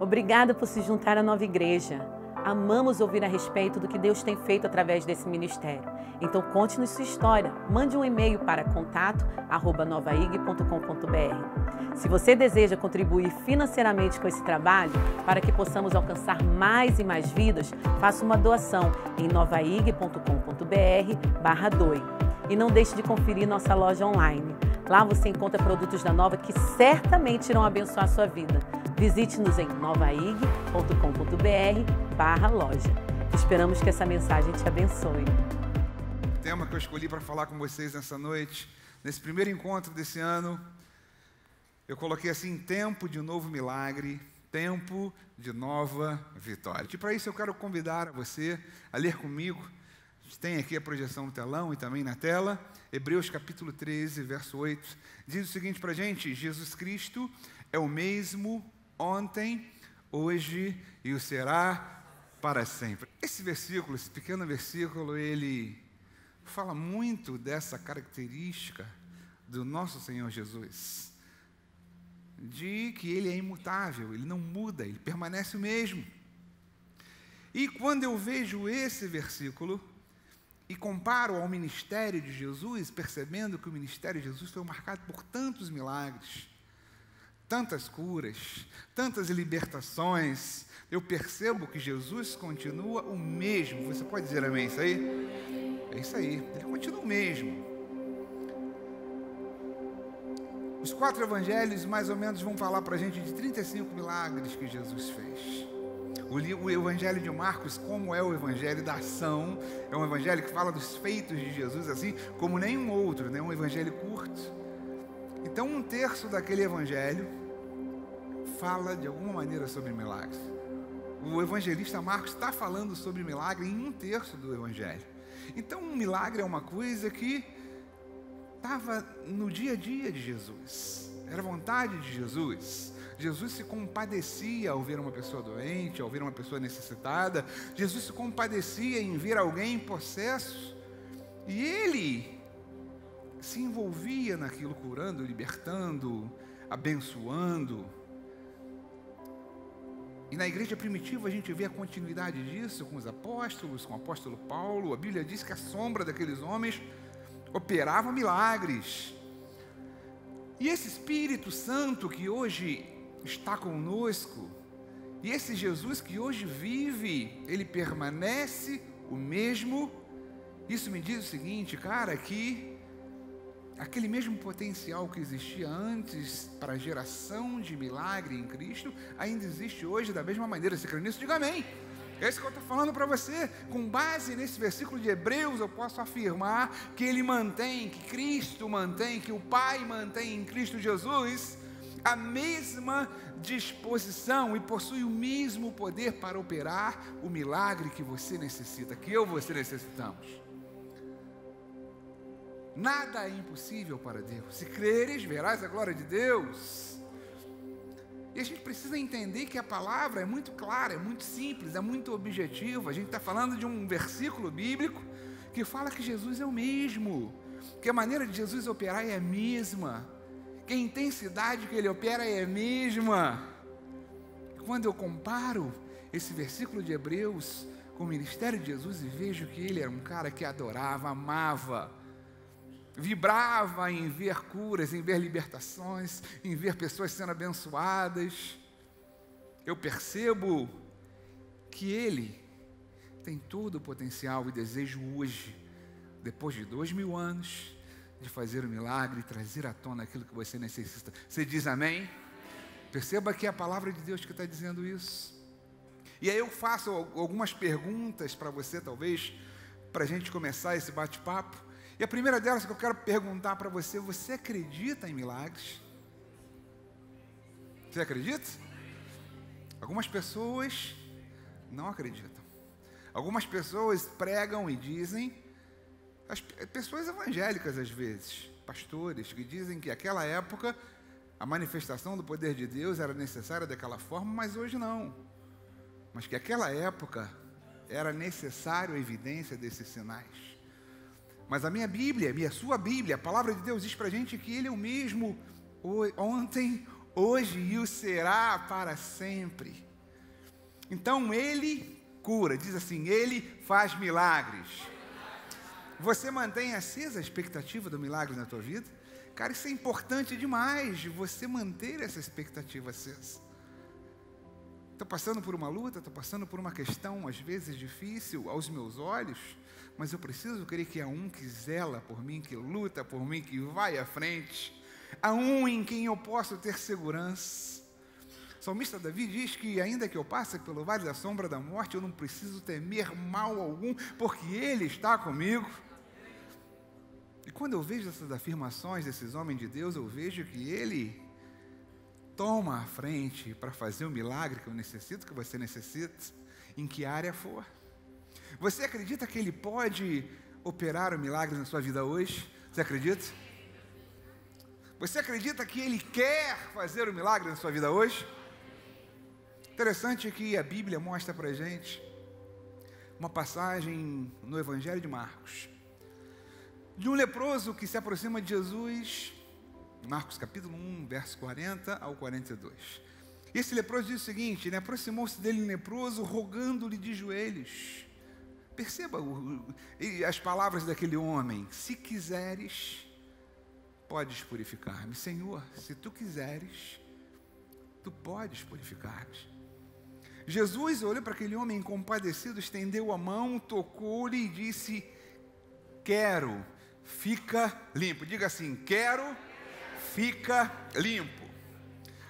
Obrigada por se juntar à nova igreja. Amamos ouvir a respeito do que Deus tem feito através desse ministério. Então conte-nos sua história. Mande um e-mail para contato@novaig.com.br. Se você deseja contribuir financeiramente com esse trabalho, para que possamos alcançar mais e mais vidas, faça uma doação em novaig.com.br/doe. E não deixe de conferir nossa loja online. Lá você encontra produtos da Nova que certamente irão abençoar a sua vida. Visite-nos em novaig.com.br/loja. Esperamos que essa mensagem te abençoe. O tema que eu escolhi para falar com vocês nessa noite, nesse primeiro encontro desse ano, eu coloquei assim: tempo de novo milagre, tempo de nova vitória. E para isso eu quero convidar você a ler comigo. A gente tem aqui a projeção no telão e também na tela. Hebreus capítulo 13, verso 8. Diz o seguinte para a gente: Jesus Cristo é o mesmo ontem, hoje e o será para sempre. Esse versículo, esse pequeno versículo, ele fala muito dessa característica do nosso Senhor Jesus, de que Ele é imutável, Ele não muda, Ele permanece o mesmo. E quando eu vejo esse versículo e comparo ao ministério de Jesus, percebendo que o ministério de Jesus foi marcado por tantos milagres, tantas curas, tantas libertações, eu percebo que Jesus continua o mesmo. Você pode dizer amém isso aí? É isso aí, Ele continua o mesmo. Os 4 evangelhos mais ou menos vão falar para a gente de 35 milagres que Jesus fez. O evangelho de Marcos, como é o evangelho da ação, é um evangelho que fala dos feitos de Jesus assim como nenhum outro, né? Um evangelho curto. Então 1/3 daquele evangelho fala de alguma maneira sobre milagres. O evangelista Marcos está falando sobre milagre em 1/3 do evangelho. Então um milagre é uma coisa que estava no dia a dia de Jesus, era a vontade de Jesus. Jesus se compadecia ao ver uma pessoa doente, ao ver uma pessoa necessitada. Jesus se compadecia em ver alguém possesso, e Ele se envolvia naquilo, curando, libertando, abençoando. E na igreja primitiva a gente vê a continuidade disso com os apóstolos, com o apóstolo Paulo. A Bíblia diz que a sombra daqueles homens operava milagres. E esse Espírito Santo que hoje está conosco, e esse Jesus que hoje vive, ele permanece o mesmo. Isso me diz o seguinte, cara, que aquele mesmo potencial que existia antes para a geração de milagre em Cristo, ainda existe hoje da mesma maneira. Você crê nisso? Diga amém. É isso que eu estou falando para você. Com base nesse versículo de Hebreus, eu posso afirmar que Ele mantém, que Cristo mantém, que o Pai mantém em Cristo Jesus a mesma disposição e possui o mesmo poder para operar o milagre que você necessita, que eu e você necessitamos. Nada é impossível para Deus. Se creres, verás a glória de Deus. E a gente precisa entender que a palavra é muito clara, é muito simples, é muito objetiva. A gente está falando de um versículo bíblico que fala que Jesus é o mesmo, que a maneira de Jesus operar é a mesma, que a intensidade que Ele opera é a mesma. Quando eu comparo esse versículo de Hebreus com o ministério de Jesus e vejo que Ele era um cara que adorava, amava, vibrava em ver curas, em ver libertações, em ver pessoas sendo abençoadas, eu percebo que Ele tem todo o potencial e desejo hoje, depois de 2000 anos, de fazer o milagre e trazer à tona aquilo que você necessita. Você diz amém? Perceba que é a palavra de Deus que está dizendo isso. E aí eu faço algumas perguntas para você, talvez, para a gente começar esse bate-papo. E a primeira delas que eu quero perguntar para você: você acredita em milagres? Você acredita? Algumas pessoas não acreditam. Algumas pessoas pregam e dizem, as pessoas evangélicas às vezes, pastores, que dizem que naquela época a manifestação do poder de Deus era necessária daquela forma, mas hoje não. Mas que naquela época era necessário a evidência desses sinais. Mas a minha Bíblia, a sua Bíblia, a palavra de Deus diz para a gente que Ele é o mesmo ontem, hoje e o será para sempre. Então Ele cura, diz assim, Ele faz milagres. Você mantém acesa a expectativa do milagre na tua vida? Cara, isso é importante demais, você manter essa expectativa acesa. Estou passando por uma luta, estou passando por uma questão, às vezes difícil, aos meus olhos, mas eu preciso crer que há um que zela por mim, que luta por mim, que vai à frente. Há um em quem eu posso ter segurança. O salmista Davi diz que ainda que eu passe pelo vale da sombra da morte, eu não preciso temer mal algum, porque Ele está comigo. E quando eu vejo essas afirmações desses homens de Deus, eu vejo que Ele toma a frente para fazer o milagre que eu necessito, que você necessita, em que área for. Você acredita que Ele pode operar o milagre na sua vida hoje? Você acredita? Você acredita que Ele quer fazer o milagre na sua vida hoje? Interessante que a Bíblia mostra para a gente uma passagem no Evangelho de Marcos, de um leproso que se aproxima de Jesus, Marcos capítulo 1, verso 40 ao 42. E esse leproso diz o seguinte, aproximou-se dele um leproso, rogando-lhe de joelhos. Perceba as palavras daquele homem, se quiseres, podes purificar-me. Senhor, se tu quiseres, tu podes purificar-me. Jesus olhou para aquele homem compadecido, estendeu a mão, tocou-lhe e disse, quero, fica limpo. Diga assim, quero, fica limpo.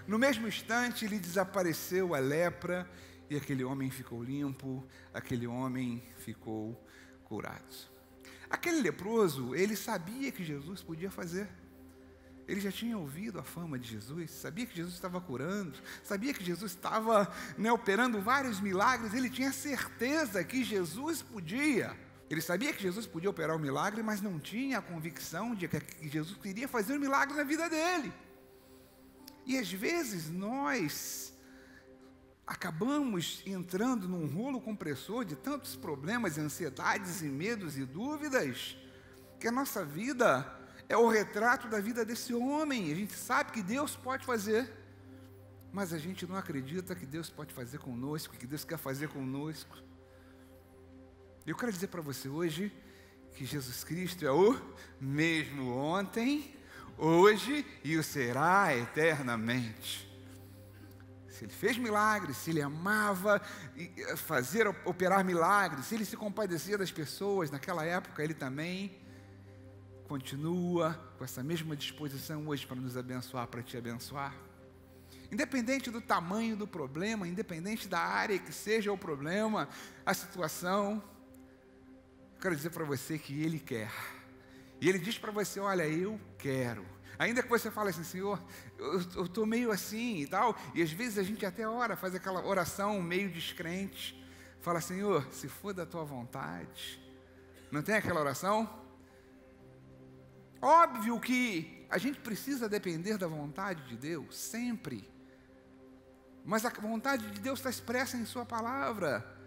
No mesmo instante, lhe desapareceu a lepra e aquele homem ficou limpo, aquele homem ficou curado. Aquele leproso, ele sabia que Jesus podia fazer. Ele já tinha ouvido a fama de Jesus, sabia que Jesus estava curando, sabia que Jesus estava operando vários milagres, ele tinha certeza que Jesus podia. Ele sabia que Jesus podia operar o milagre, mas não tinha a convicção de que Jesus queria fazer um milagre na vida dele. E às vezes nós acabamos entrando num rolo compressor de tantos problemas, ansiedades e medos e dúvidas, que a nossa vida é o retrato da vida desse homem. A gente sabe que Deus pode fazer, mas a gente não acredita que Deus pode fazer conosco, que Deus quer fazer conosco. Eu quero dizer para você hoje que Jesus Cristo é o mesmo ontem, hoje e o será eternamente. Se Ele fez milagres, se Ele amava operar milagres, se Ele se compadecia das pessoas naquela época, Ele também continua com essa mesma disposição hoje para nos abençoar, para te abençoar. Independente do tamanho do problema, independente da área que seja o problema, a situação, eu quero dizer para você que Ele quer. E Ele diz para você, olha, eu quero. Ainda que você fale assim, Senhor, eu estou meio assim e tal, e às vezes a gente até ora, faz aquela oração meio descrente, fala, Senhor, se for da Tua vontade. Não tem aquela oração? Óbvio que a gente precisa depender da vontade de Deus, sempre. Mas a vontade de Deus está expressa em Sua palavra.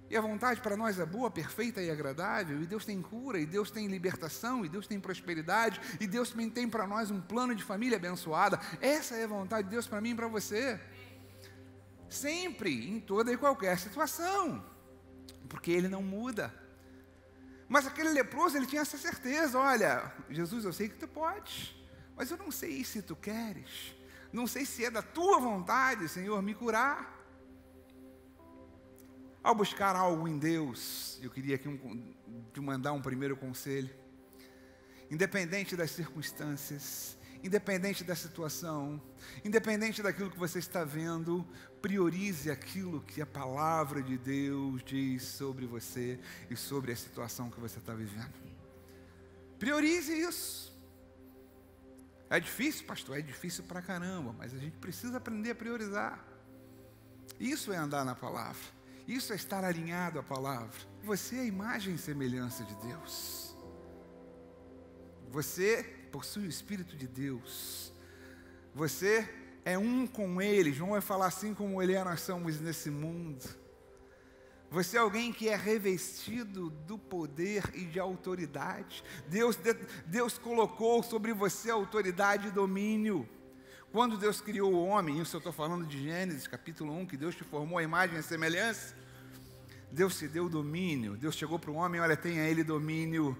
E a vontade para nós é boa, perfeita e agradável. E Deus tem cura, e Deus tem libertação, e Deus tem prosperidade, e Deus também tem para nós um plano de família abençoada. Essa é a vontade de Deus para mim e para você. Sempre, em toda e qualquer situação. Porque Ele não muda. Mas aquele leproso, ele tinha essa certeza, olha, Jesus, eu sei que tu podes, mas eu não sei se tu queres, não sei se é da tua vontade, Senhor, me curar. Ao buscar algo em Deus, eu queria aqui te mandar um primeiro conselho, independente das circunstâncias, independente da situação, independente daquilo que você está vendo, priorize aquilo que a palavra de Deus diz sobre você e sobre a situação que você está vivendo. Priorize isso. É difícil, pastor? É difícil pra caramba, mas a gente precisa aprender a priorizar. Isso é andar na palavra. Isso é estar alinhado à palavra. Você é a imagem e semelhança de Deus. Você possui o Espírito de Deus. Você é um com Ele. João vai falar assim como Ele é, nós somos nesse mundo. Você é alguém que é revestido do poder e de autoridade. Deus colocou sobre você autoridade e domínio. Quando Deus criou o homem, isso eu estou falando de Gênesis, capítulo 1, que Deus te formou a imagem e a semelhança, Deus te deu domínio. Deus chegou para o homem, olha, tenha ele domínio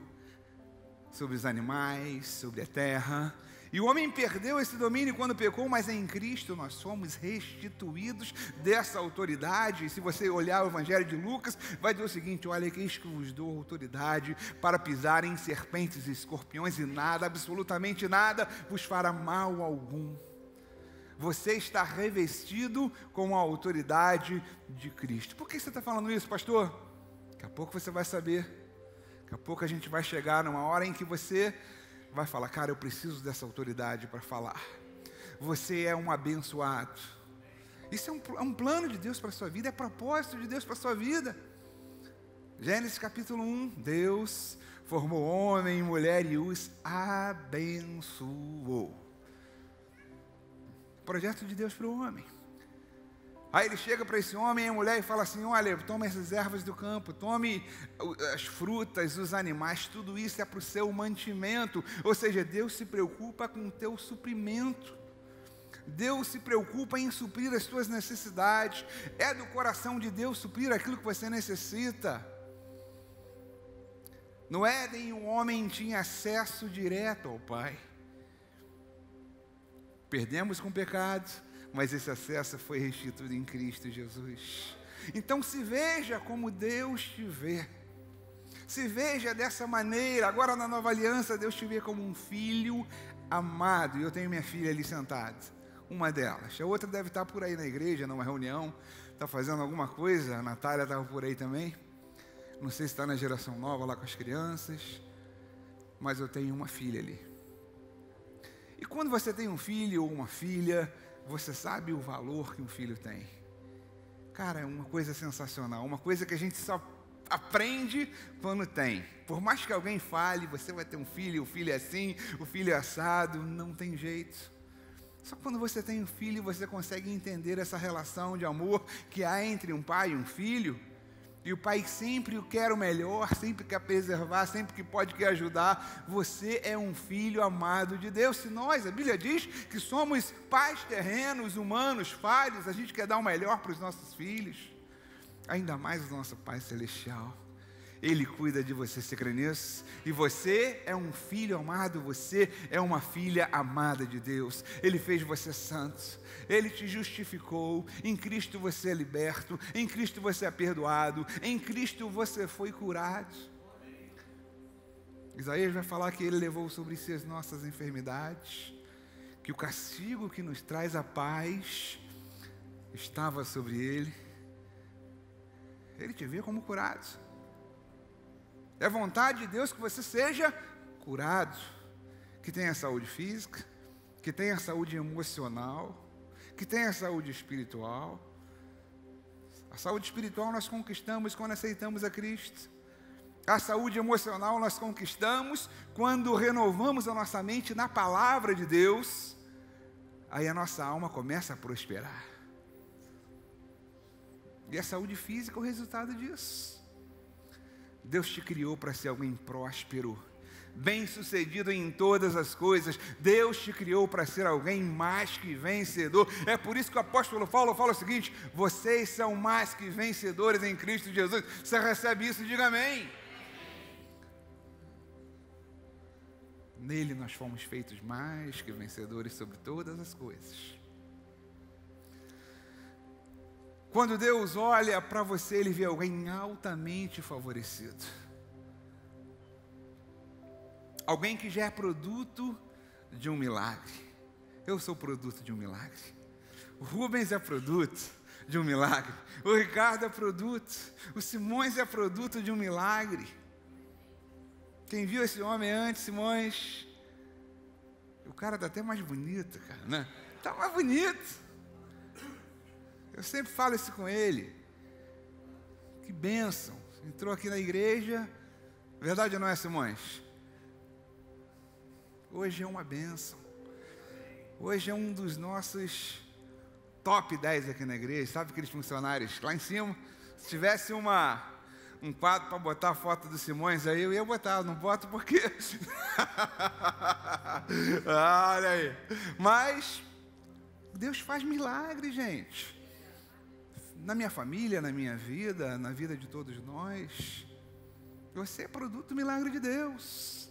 sobre os animais, sobre a terra. E o homem perdeu esse domínio quando pecou, mas em Cristo nós somos restituídos dessa autoridade. E se você olhar o Evangelho de Lucas, vai dizer o seguinte: olha, que eis que vos dou autoridade para pisar em serpentes e escorpiões, e nada, absolutamente nada, vos fará mal algum. Você está revestido com a autoridade de Cristo. Por que você está falando isso, pastor? Daqui a pouco você vai saber. Daqui a pouco a gente vai chegar numa hora em que você vai falar: cara, eu preciso dessa autoridade para falar. Você é um abençoado. Isso é um plano de Deus para a sua vida, é propósito de Deus para a sua vida. Gênesis capítulo 1, Deus formou homem e mulher e os abençoou. Projeto de Deus para o homem. Aí ele chega para esse homem e a mulher e fala assim: olha, tome essas ervas do campo, tome as frutas, os animais, tudo isso é para o seu mantimento. Ou seja, Deus se preocupa com o teu suprimento. Deus se preocupa em suprir as tuas necessidades. É do coração de Deus suprir aquilo que você necessita. No Éden, o homem tinha acesso direto ao Pai. Perdemos com o pecado, mas esse acesso foi restituído em Cristo Jesus. Então se veja como Deus te vê. Se veja dessa maneira. Agora na nova aliança, Deus te vê como um filho amado. E eu tenho minha filha ali sentada, uma delas. A outra deve estar por aí na igreja, numa reunião, está fazendo alguma coisa. A Natália estava por aí também. Não sei se está na geração nova lá com as crianças, mas eu tenho uma filha ali. E quando você tem um filho ou uma filha, você sabe o valor que um filho tem. Cara, é uma coisa sensacional, uma coisa que a gente só aprende quando tem. Por mais que alguém fale, você vai ter um filho, o filho é assim, o filho é assado, não tem jeito. Só quando você tem um filho, você consegue entender essa relação de amor que há entre um pai e um filho. E o pai sempre quer o melhor, sempre quer preservar, sempre que pode quer ajudar. Você é um filho amado de Deus. Se nós, a Bíblia diz que somos pais terrenos, humanos, falhos, a gente quer dar o melhor para os nossos filhos. Ainda mais o nosso Pai Celestial. Ele cuida de você, você crê nisso? E você é um filho amado, você é uma filha amada de Deus. Ele fez você santo, Ele te justificou, em Cristo você é liberto, em Cristo você é perdoado, em Cristo você foi curado. Isaías vai falar que Ele levou sobre si as nossas enfermidades, que o castigo que nos traz a paz estava sobre Ele. Ele te vê como curado. É vontade de Deus que você seja curado, que tenha saúde física, que tenha saúde emocional, que tenha saúde espiritual. A saúde espiritual nós conquistamos quando aceitamos a Cristo. A saúde emocional nós conquistamos quando renovamos a nossa mente na palavra de Deus. Aí a nossa alma começa a prosperar. E a saúde física é o resultado disso. Deus te criou para ser alguém próspero, bem-sucedido em todas as coisas. Deus te criou para ser alguém mais que vencedor. É por isso que o apóstolo Paulo fala o seguinte: vocês são mais que vencedores em Cristo Jesus. Você recebe isso? Diga amém. Nele nós fomos feitos mais que vencedores sobre todas as coisas. Quando Deus olha para você, Ele vê alguém altamente favorecido. Alguém que já é produto de um milagre. Eu sou produto de um milagre. O Rubens é produto de um milagre. O Ricardo é produto. O Simões é produto de um milagre. Quem viu esse homem antes, Simões? O cara está até mais bonito, cara, né? Está mais bonito. Eu sempre falo isso com ele. Que bênção. Entrou aqui na igreja. Verdade ou não é, Simões? Hoje é uma bênção. Hoje é um dos nossos top 10 aqui na igreja. Sabe aqueles funcionários lá em cima? Se tivesse um quadro para botar a foto do Simões aí, eu ia botar. Não boto porque... Olha aí. Mas Deus faz milagre, gente. Na minha família, na minha vida, na vida de todos nós. Você é produto do milagre de Deus.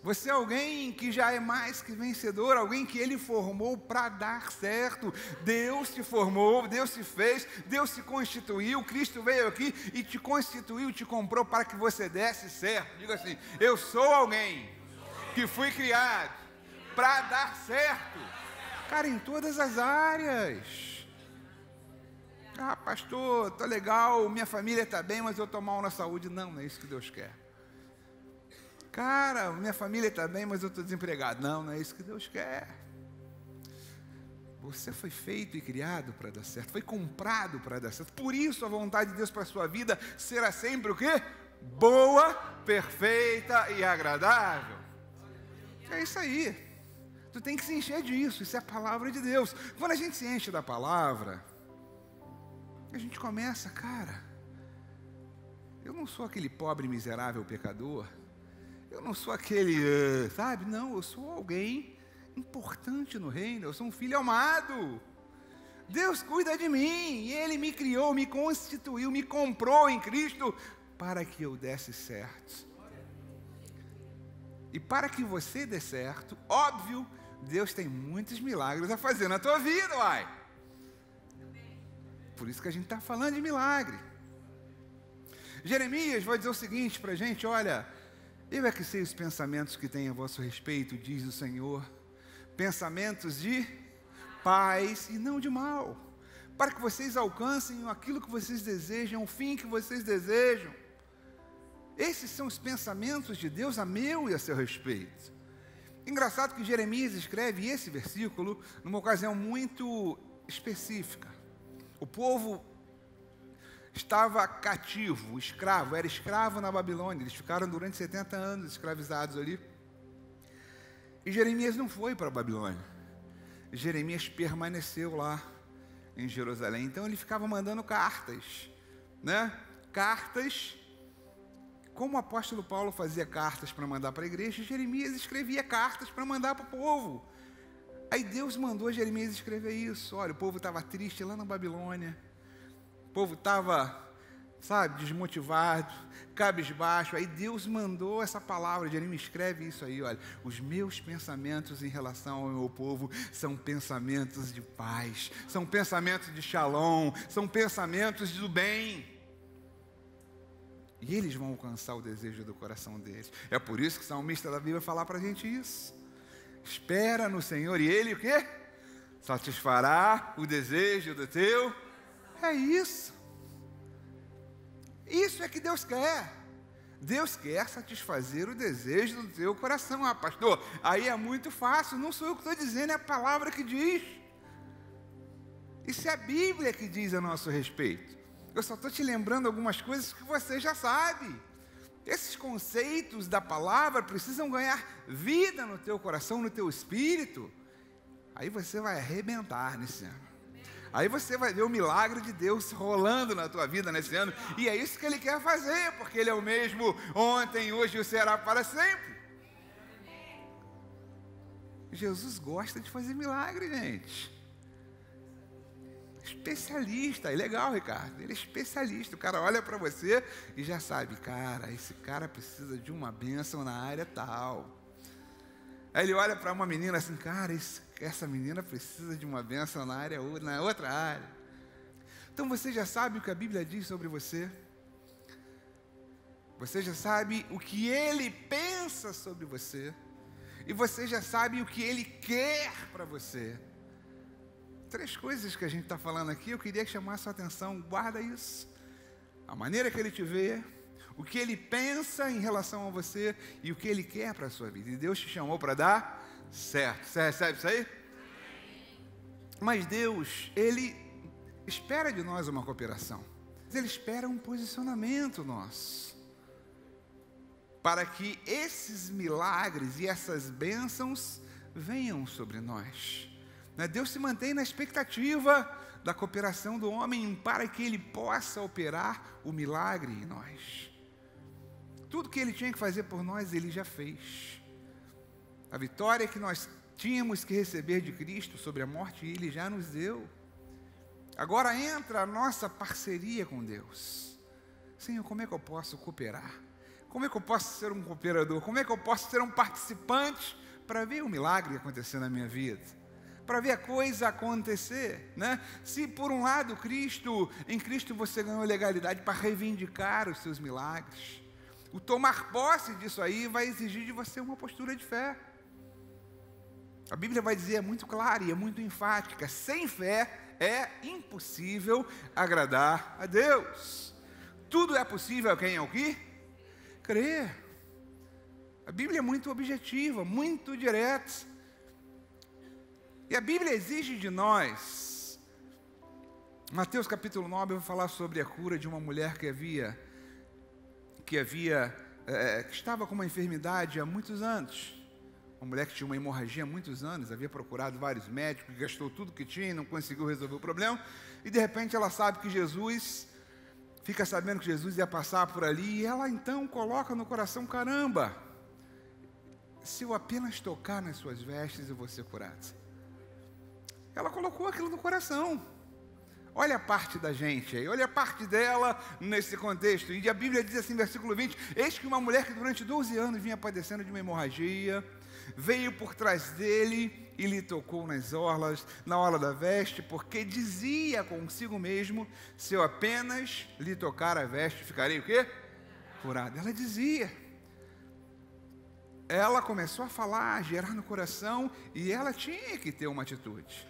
Você é alguém que já é mais que vencedor, alguém que Ele formou para dar certo. Deus te formou, Deus te fez, Deus te constituiu, Cristo veio aqui e te constituiu, te comprou para que você desse certo. Diga assim, eu sou alguém que fui criado para dar certo. Cara, em todas as áreas. Ah, pastor, tá legal, minha família está bem, mas eu estou mal na saúde. Não, não é isso que Deus quer. Cara, minha família está bem, mas eu estou desempregado. Não, não é isso que Deus quer. Você foi feito e criado para dar certo, foi comprado para dar certo. Por isso a vontade de Deus para a sua vida será sempre o quê? Boa, perfeita e agradável. É isso aí. Tu tem que se encher disso, isso é a palavra de Deus. Quando a gente se enche da palavra, a gente começa, cara, eu não sou aquele pobre miserável pecador. Eu não sou aquele, sabe? Não, eu sou alguém importante no reino. Eu sou um filho amado. Deus cuida de mim. E Ele me criou, me constituiu, me comprou em Cristo para que eu desse certo. E para que você dê certo, óbvio, Deus tem muitos milagres a fazer na tua vida, uai. Por isso que a gente está falando de milagre. Jeremias vai dizer o seguinte para a gente, olha... Eu é que sei os pensamentos que tenho a vosso respeito, diz o Senhor, pensamentos de paz e não de mal, para que vocês alcancem aquilo que vocês desejam, o fim que vocês desejam. Esses são os pensamentos de Deus a meu e a seu respeito. Engraçado que Jeremias escreve esse versículo numa ocasião muito específica. O povo estava cativo, escravo, era escravo na Babilônia. Eles ficaram durante 70 anos escravizados ali. E Jeremias não foi para a Babilônia. Jeremias permaneceu lá em Jerusalém. Então ele ficava mandando cartas, né? Cartas, como o apóstolo Paulo fazia cartas para mandar para a igreja, Jeremias escrevia cartas para mandar para o povo. Aí Deus mandou Jeremias escrever isso. Olha, o povo estava triste lá na Babilônia. O povo estava, sabe, desmotivado, cabisbaixo. Aí Deus mandou essa palavra. Jeremias escreve isso aí, olha. Os meus pensamentos em relação ao meu povo são pensamentos de paz, são pensamentos de shalom, são pensamentos do bem. E eles vão alcançar o desejo do coração deles. É por isso que o salmista da Bíblia fala para a gente isso. Espera no Senhor e Ele o quê? Satisfará o desejo do teu. É isso. Isso é que Deus quer. Deus quer satisfazer o desejo do teu coração. Ah, pastor, aí é muito fácil. Não sou eu que estou dizendo, é a palavra que diz. Isso é a Bíblia que diz a nosso respeito. Eu só estou te lembrando algumas coisas que você já sabe. Esses conceitos da palavra precisam ganhar vida no teu coração, no teu espírito. Aí você vai arrebentar nesse ano. Aí você vai ver o milagre de Deus rolando na tua vida nesse ano. E é isso que Ele quer fazer, porque Ele é o mesmo ontem, hoje e será para sempre. Jesus gosta de fazer milagre, gente. Especialista, é legal, Ricardo. Ele é especialista. O cara olha para você e já sabe, cara, esse cara precisa de uma bênção na área tal. Aí ele olha para uma menina assim, cara, essa menina precisa de uma bênção na outra área. Então você já sabe o que a Bíblia diz sobre você. Você já sabe o que Ele pensa sobre você. E você já sabe o que Ele quer para você. 3 coisas que a gente está falando aqui, eu queria chamar a sua atenção, guarda isso. A maneira que Ele te vê, o que Ele pensa em relação a você e o que Ele quer para a sua vida. E Deus te chamou para dar certo. Você recebe isso aí? Mas Deus, Ele espera de nós uma cooperação. Ele espera um posicionamento nosso. Para que esses milagres e essas bênçãos venham sobre nós. Deus se mantém na expectativa da cooperação do homem para que Ele possa operar o milagre em nós. Tudo que Ele tinha que fazer por nós, Ele já fez. A vitória que nós tínhamos que receber de Cristo sobre a morte e Ele já nos deu. Agora entra a nossa parceria com Deus. Senhor, como é que eu posso cooperar? Como é que eu posso ser um cooperador? Como é que eu posso ser um participante para ver o milagre acontecer na minha vida? Para ver a coisa acontecer, né? Se por um lado em Cristo você ganhou legalidade para reivindicar os seus milagres, o tomar posse disso aí vai exigir de você uma postura de fé. A Bíblia vai dizer, é muito clara e é muito enfática, sem fé é impossível agradar a Deus. Tudo é possível a quem é o quê? Crer. A Bíblia é muito objetiva, muito direta. E a Bíblia exige de nós, Mateus capítulo 9 vai falar sobre a cura de uma mulher que estava com uma enfermidade há muitos anos. Uma mulher que tinha uma hemorragia há muitos anos, havia procurado vários médicos, gastou tudo que tinha e não conseguiu resolver o problema. E de repente ela sabe que fica sabendo que Jesus ia passar por ali, e ela então coloca no coração, caramba, se eu apenas tocar nas suas vestes eu vou ser curado. Ela colocou aquilo no coração. Olha a parte da gente aí, olha a parte dela nesse contexto. E a Bíblia diz assim, versículo 20, eis que uma mulher que durante 12 anos vinha padecendo de uma hemorragia, veio por trás dele e lhe tocou nas orlas, na orla da veste, porque dizia consigo mesmo, se eu apenas lhe tocar a veste, ficarei o quê? Curado. Ela dizia. Ela começou a falar, a gerar no coração, e ela tinha que ter uma atitude.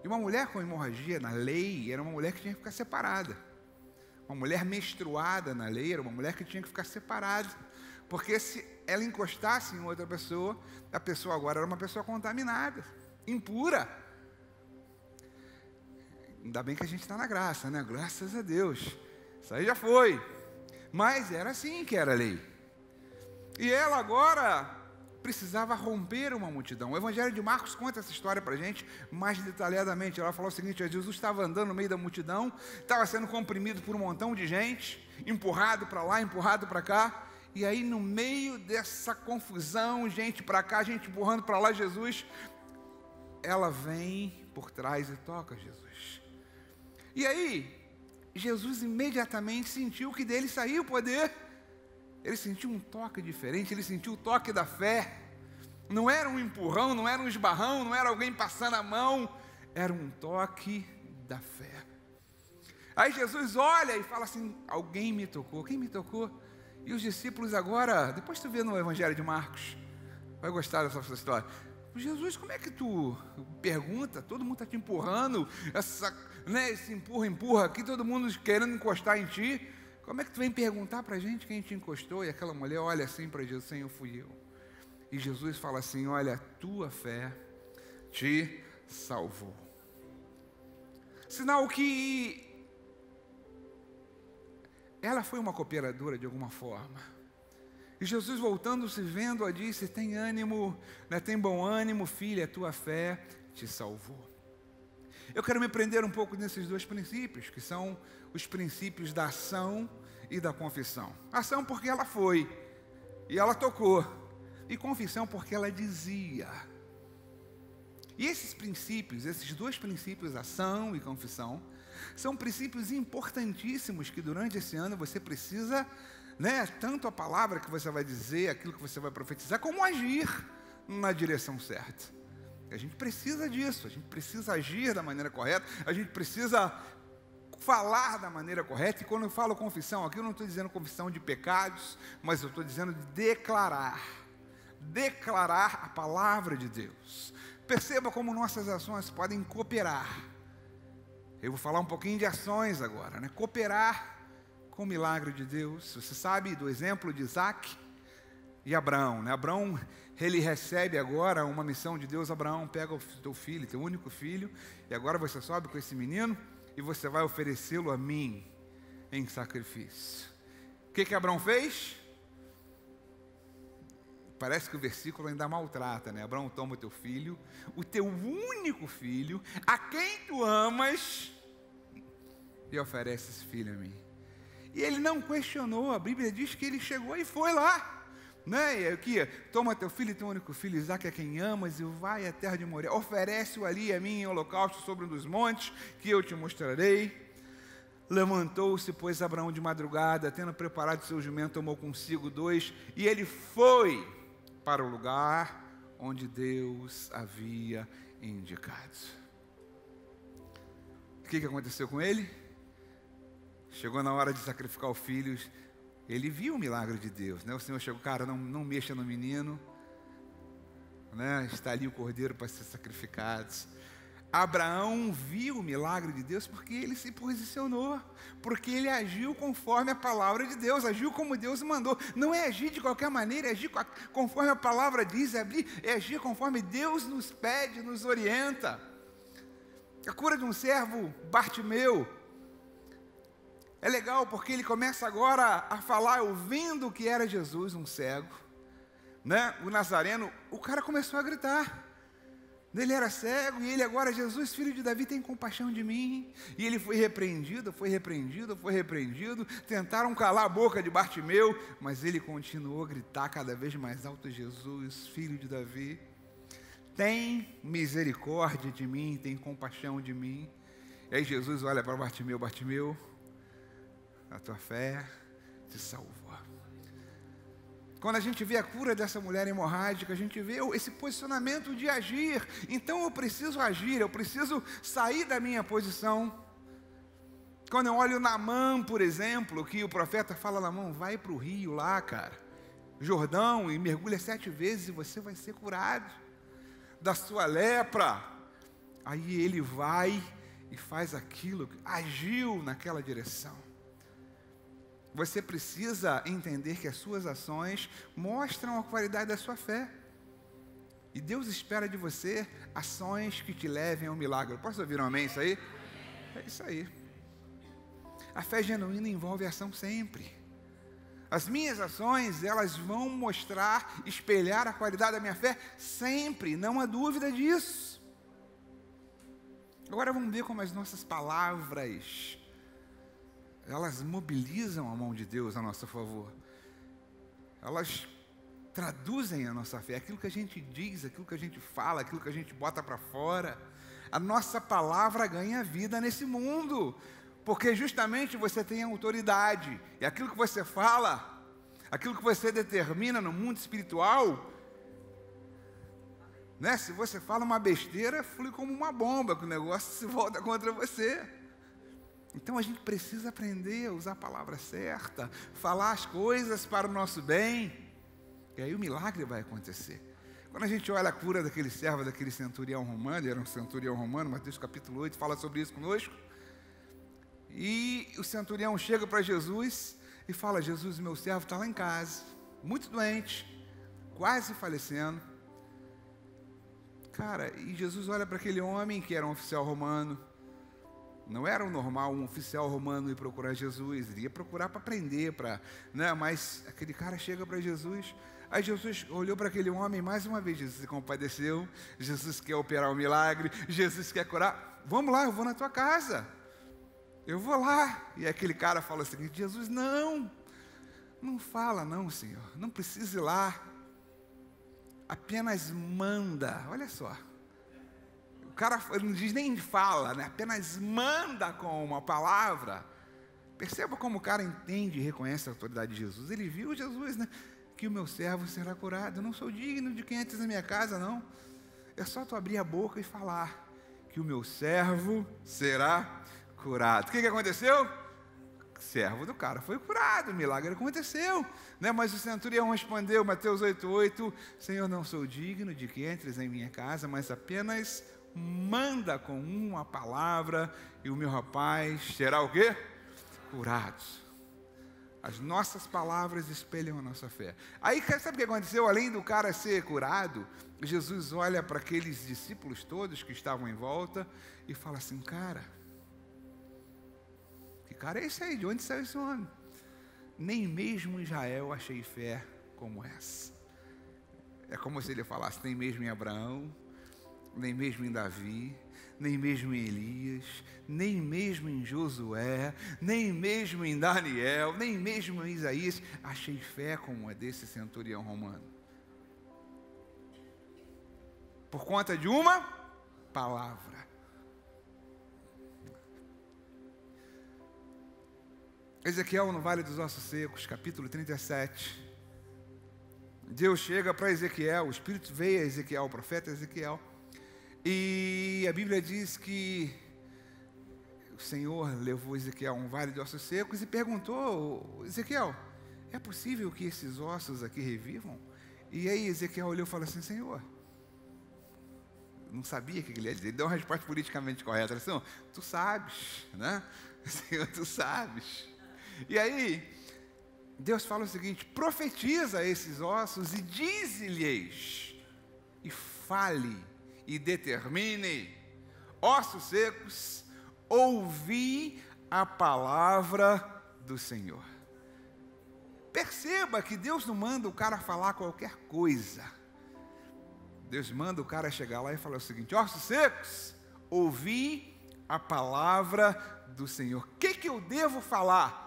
E uma mulher com hemorragia, na lei, era uma mulher que tinha que ficar separada. Uma mulher menstruada, na lei, era uma mulher que tinha que ficar separada. Porque se ela encostasse em outra pessoa, a pessoa agora era uma pessoa contaminada, impura. Ainda bem que a gente está na graça, né? Graças a Deus. Isso aí já foi. Mas era assim que era a lei. E ela agora precisava romper uma multidão. O Evangelho de Marcos conta essa história para a gente mais detalhadamente. Ela falou o seguinte, Jesus estava andando no meio da multidão, estava sendo comprimido por um montão de gente, empurrado para lá, empurrado para cá, e aí no meio dessa confusão, gente para cá, gente empurrando para lá, Jesus, ela vem por trás e toca Jesus. E aí, Jesus imediatamente sentiu que dele saiu o poder. Ele sentiu um toque diferente, ele sentiu o toque da fé. Não era um empurrão, não era um esbarrão, não era alguém passando a mão, era um toque da fé. Aí Jesus olha e fala assim, alguém me tocou. Quem me tocou? E os discípulos agora, depois tu vê no Evangelho de Marcos, vai gostar dessa história. Jesus, como é que tu pergunta? Todo mundo está te empurrando, esse empurra aqui, todo mundo querendo encostar em ti. Como é que tu vem perguntar para a gente quem te encostou? E aquela mulher olha assim para Jesus, Senhor, fui eu. E Jesus fala assim, olha, tua fé te salvou. Sinal que ela foi uma cooperadora de alguma forma. E Jesus voltando-se, vendo-a, disse, tem ânimo, né, tem bom ânimo, filha, a tua fé te salvou. Eu quero me prender um pouco nesses dois princípios, que são os princípios da ação e da confissão. Ação porque ela foi, e ela tocou. E confissão porque ela dizia. E esses princípios, esses dois princípios, ação e confissão, são princípios importantíssimos que durante esse ano você precisa, né, tanto a palavra que você vai dizer, aquilo que você vai profetizar, como agir na direção certa. A gente precisa disso, a gente precisa agir da maneira correta, a gente precisa falar da maneira correta. E quando eu falo confissão aqui, eu não estou dizendo confissão de pecados, mas eu estou dizendo de declarar a palavra de Deus. Perceba como nossas ações podem cooperar. Eu vou falar um pouquinho de ações agora, né? Cooperar com o milagre de Deus. Você sabe do exemplo de Isaac e Abraão, né? Abraão, ele recebe agora uma missão de Deus. Abraão, pega o teu filho, teu único filho, e agora você sobe com esse menino e você vai oferecê-lo a mim em sacrifício. O que Abraão fez? Parece que o versículo ainda maltrata, né? Abraão, toma o teu filho, o teu único filho, a quem tu amas, e oferece esse filho a mim. E ele não questionou, a Bíblia diz que ele chegou e foi lá. né? E aqui, toma teu filho e teu único filho, Isaque, a quem amas, e vai à terra de Moriá. Oferece-o ali a mim em holocausto sobre um dos montes, que eu te mostrarei. Levantou-se, pois, Abraão de madrugada, tendo preparado seu jumento, tomou consigo 2, e ele foi para o lugar onde Deus havia indicado. O que aconteceu com ele? Chegou na hora de sacrificar o filho, ele viu o milagre de Deus, né? O Senhor chegou, cara, não mexa no menino, né? Está ali o cordeiro para ser sacrificado. Abraão viu o milagre de Deus porque ele se posicionou, porque ele agiu conforme a palavra de Deus, agiu como Deus mandou. Não é agir de qualquer maneira, é agir conforme a palavra diz, é agir conforme Deus nos pede, nos orienta. A cura de um servo, Bartimeu, é legal porque ele começa agora a falar, ouvindo que era Jesus, um cego, né? O Nazareno, o cara começou a gritar. Ele era cego e ele agora, Jesus, filho de Davi, tem compaixão de mim. E ele foi repreendido. Tentaram calar a boca de Bartimeu, mas ele continuou a gritar cada vez mais alto: Jesus, filho de Davi, tem misericórdia de mim, tem compaixão de mim. E aí Jesus olha para Bartimeu: Bartimeu, a tua fé te salvou. Quando a gente vê a cura dessa mulher hemorrágica, a gente vê esse posicionamento de agir. Então eu preciso agir, eu preciso sair da minha posição. Quando eu olho Naamã, por exemplo, que o profeta fala: Naamã, vai para o rio lá, cara, Jordão, e mergulha 7 vezes e você vai ser curado da sua lepra. Aí ele vai e faz aquilo, agiu naquela direção. Você precisa entender que as suas ações mostram a qualidade da sua fé. E Deus espera de você ações que te levem ao milagre. Posso ouvir um amém isso aí? É isso aí. A fé genuína envolve ação sempre. As minhas ações, elas vão mostrar, espelhar a qualidade da minha fé sempre, não há dúvida disso. Agora vamos ver como as nossas palavras, elas mobilizam a mão de Deus a nosso favor. Elas traduzem a nossa fé, aquilo que a gente diz, aquilo que a gente fala, aquilo que a gente bota para fora. A nossa palavra ganha vida nesse mundo, porque justamente você tem autoridade, e aquilo que você fala, aquilo que você determina no mundo espiritual, né? Se você fala uma besteira, flui como uma bomba, que o negócio se volta contra você. Então a gente precisa aprender a usar a palavra certa, falar as coisas para o nosso bem, e aí o milagre vai acontecer. Quando a gente olha a cura daquele servo, daquele centurião romano, ele era um centurião romano, Mateus capítulo 8 fala sobre isso conosco, e o centurião chega para Jesus e fala: Jesus, meu servo está lá em casa, muito doente, quase falecendo. Cara, e Jesus olha para aquele homem que era um oficial romano. Não era o normal um oficial romano ir procurar Jesus, ele ia procurar para prender, né? Mas aquele cara chega para Jesus. Aí Jesus olhou para aquele homem mais uma vez, Jesus se compadeceu, Jesus quer operar um milagre, Jesus quer curar. Vamos lá, eu vou na tua casa, eu vou lá. E aquele cara fala o seguinte: Jesus, não fala não, Senhor, não precisa ir lá, apenas manda. Olha só, o cara não diz nem fala, né? Apenas manda com uma palavra. Perceba como o cara entende e reconhece a autoridade de Jesus. Ele viu Jesus, né? Que o meu servo será curado. Eu não sou digno de quem entres na minha casa, não. É só tu abrir a boca e falar que o meu servo será curado. O que aconteceu? O servo do cara foi curado, o milagre aconteceu, né? Mas o centurião respondeu, Mateus 8:8, Senhor, não sou digno de que entres em minha casa, mas apenas manda com uma palavra e o meu rapaz será o quê? Curado. As nossas palavras espelham a nossa fé. Aí, sabe o que aconteceu? Além do cara ser curado, Jesus olha para aqueles discípulos todos que estavam em volta e fala assim: cara, que cara é esse aí? De onde saiu esse homem? Nem mesmo em Israel achei fé como essa. É como se ele falasse: nem mesmo em Abraão, nem mesmo em Davi, nem mesmo em Elias, nem mesmo em Josué, nem mesmo em Daniel, nem mesmo em Isaías, achei fé como a desse centurião romano. Por conta de uma palavra. Ezequiel no Vale dos Ossos Secos, capítulo 37. Deus chega para Ezequiel, o Espírito veio a Ezequiel, o profeta Ezequiel, e a Bíblia diz que o Senhor levou Ezequiel a um vale de ossos secos e perguntou: Ezequiel, é possível que esses ossos aqui revivam? E aí Ezequiel olhou e falou assim: Senhor, não sabia o que ele ia dizer. Ele deu uma resposta politicamente correta. Ele disse: não, tu sabes, né? Senhor, tu sabes. E aí Deus fala o seguinte: profetiza esses ossos e dize-lhes, e fale, e determine, ossos secos, ouvi a palavra do Senhor. Perceba que Deus não manda o cara falar qualquer coisa. Deus manda o cara chegar lá e falar o seguinte: ossos secos, ouvi a palavra do Senhor. O que eu devo falar?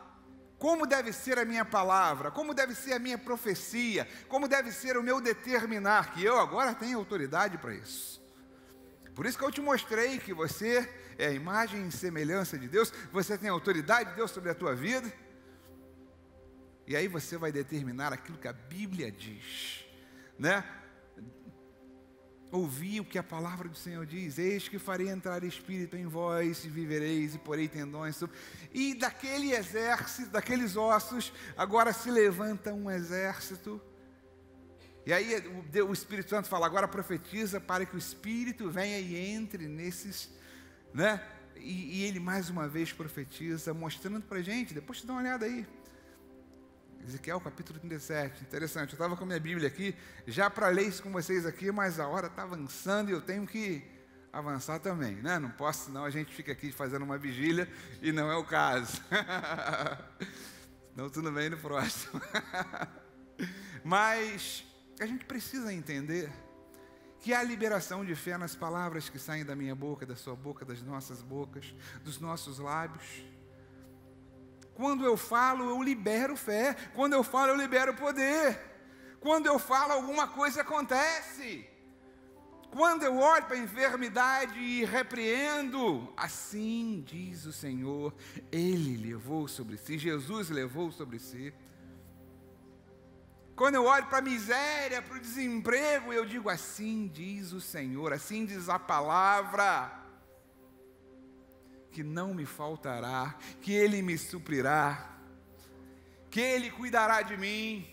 Como deve ser a minha palavra? Como deve ser a minha profecia? Como deve ser o meu determinar? Que eu agora tenho autoridade para isso. Por isso que eu te mostrei que você é a imagem e semelhança de Deus. Você tem a autoridade de Deus sobre a tua vida. E aí você vai determinar aquilo que a Bíblia diz, né? Ouvi o que a palavra do Senhor diz: eis que farei entrar espírito em vós, e vivereis, e porei tendões sobre... E daquele exército, daqueles ossos, agora se levanta um exército. E aí o Espírito Santo fala: agora profetiza para que o Espírito venha e entre nesses, né? E ele mais uma vez profetiza, mostrando para a gente. Depois te dá uma olhada aí, Ezequiel capítulo 37, interessante. Eu estava com a minha Bíblia aqui, já para ler isso com vocês aqui, mas a hora está avançando e eu tenho que avançar também, né? Não posso, senão a gente fica aqui fazendo uma vigília e não é o caso. Não, tudo bem no próximo. Mas a gente precisa entender que há liberação de fé nas palavras que saem da minha boca, da sua boca, das nossas bocas, dos nossos lábios. Quando eu falo, eu libero fé. Quando eu falo, eu libero poder. Quando eu falo, alguma coisa acontece. Quando eu olho para a enfermidade e repreendo, assim diz o Senhor, Ele levou sobre si, Jesus levou sobre si. Quando eu olho para a miséria, para o desemprego, eu digo: assim diz o Senhor, assim diz a palavra, que não me faltará, que Ele me suprirá, que Ele cuidará de mim.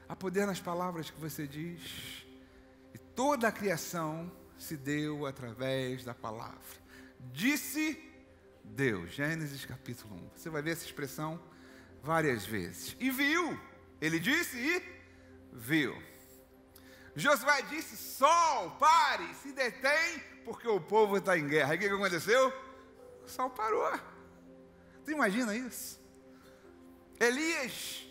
Há poder nas palavras que você diz, e toda a criação se deu através da palavra. Disse Deus, Gênesis capítulo 1. Você vai ver essa expressão várias vezes. E viu, ele disse e viu. Josué disse: sol, pare, se detém, porque o povo está em guerra. Aí o que aconteceu? O sol parou. Você imagina isso? Elias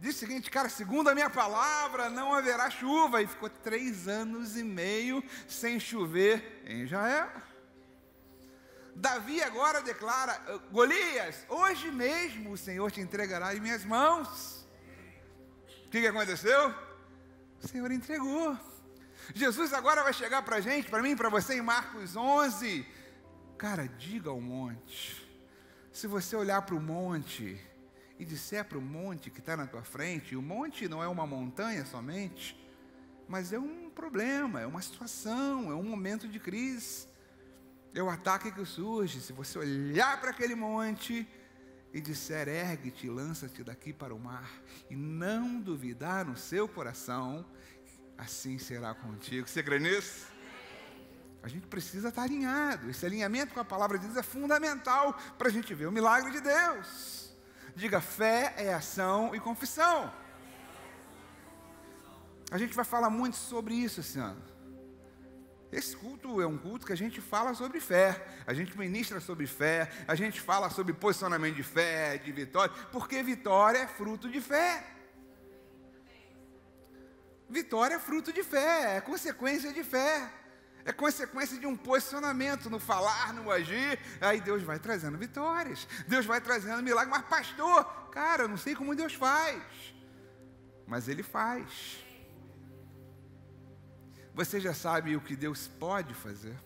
disse o seguinte: cara, segundo a minha palavra, não haverá chuva. E ficou 3 anos e meio sem chover em Israel. Davi agora declara: Golias, hoje mesmo o Senhor te entregará em minhas mãos. O que aconteceu? O Senhor entregou. Jesus agora vai chegar para a gente, para mim, para você, em Marcos 11. Cara, diga ao monte. Se você olhar para o monte e disser para o monte que está na tua frente, e o monte não é uma montanha somente, mas é um problema, é uma situação, é um momento de crise, é o ataque que surge. Se você olhar para aquele monte e disser: ergue-te, lança-te daqui para o mar, e não duvidar no seu coração, assim será contigo. Você crê nisso? A gente precisa estar alinhado. Esse alinhamento com a palavra de Deus é fundamental para a gente ver o milagre de Deus. Diga: fé é ação e confissão. A gente vai falar muito sobre isso esse ano. Esse culto é um culto que a gente fala sobre fé, a gente ministra sobre fé, a gente fala sobre posicionamento de fé, de vitória, porque vitória é fruto de fé. Vitória é fruto de fé, é consequência de fé, é consequência de um posicionamento no falar, no agir. Aí Deus vai trazendo vitórias, Deus vai trazendo milagres. Mas pastor, cara, eu não sei como Deus faz, mas Ele faz. Você já sabe o que Deus pode fazer,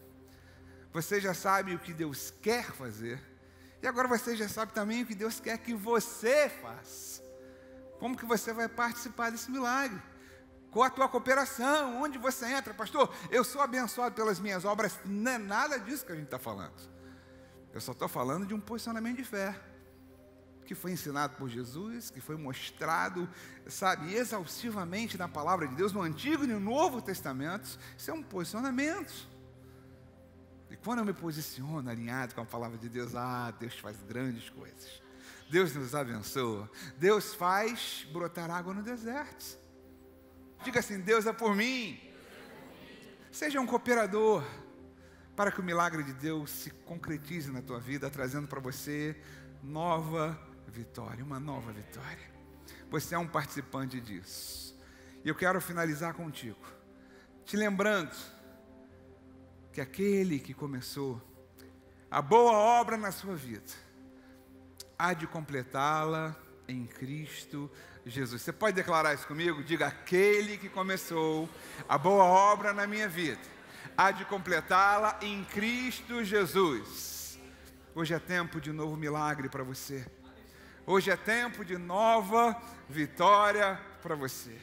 você já sabe o que Deus quer fazer, e agora você já sabe também o que Deus quer que você faça. Como que você vai participar desse milagre? Com a tua cooperação, onde você entra? Pastor, eu sou abençoado pelas minhas obras. Não é nada disso que a gente está falando. Eu só estou falando de um posicionamento de fé, que foi ensinado por Jesus, que foi mostrado, sabe, exaustivamente na palavra de Deus, no Antigo e no Novo Testamento. Isso é um posicionamento. E quando eu me posiciono alinhado com a palavra de Deus, Deus faz grandes coisas. Deus nos abençoa. Deus faz brotar água no deserto. Diga assim: Deus é por mim. Seja um cooperador para que o milagre de Deus se concretize na tua vida, trazendo para você nova vitória, uma nova vitória. Você é um participante disso. E eu quero finalizar contigo, te lembrando que aquele que começou a boa obra na sua vida, há de completá-la em Cristo Jesus. Você pode declarar isso comigo? Diga: aquele que começou a boa obra na minha vida, há de completá-la em Cristo Jesus. Hoje é tempo de novo milagre para você. Hoje é tempo de nova vitória para você.